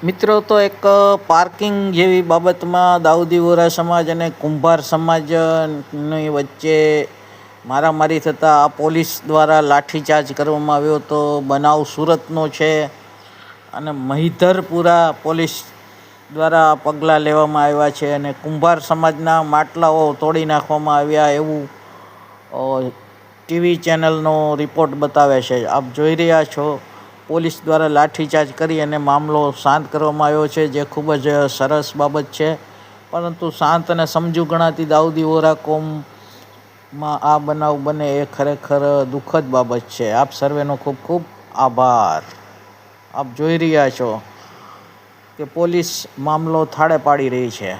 મિત્રો, તો એક પાર્કિંગ જેવી બાબતમાં દાઉદી વોરા સમાજ અને કુંભાર સમાજની વચ્ચે મારામારી થતાં આ પોલીસ દ્વારા લાઠીચાર્જ કરવામાં આવ્યો હતો. બનાવ સુરતનો છે અને મહિધરપુરા પોલીસ દ્વારા પગલાં લેવામાં આવ્યા છે અને કુંભાર સમાજના માટલાઓ તોડી નાખવામાં આવ્યા એવું ટીવી ચેનલનો રિપોર્ટ બતાવે છે. આપ જોઈ રહ્યા છો, પોલીસ દ્વારા લાઠીચાર્જ કરી અને મામલો શાંત કરવામાં આવ્યો છે, જે ખૂબ જ સરસ બાબત છે. પરંતુ શાંત અને સમજુ ગણાતી દાઉદી વોરા કોમમાં આ બનાવ બને એ ખરેખર દુઃખદ બાબત છે. આપ સર્વેનો ખૂબ ખૂબ આભાર. આપ જોઈ રહ્યા છો કે પોલીસ મામલો થાળે પાડી રહી છે.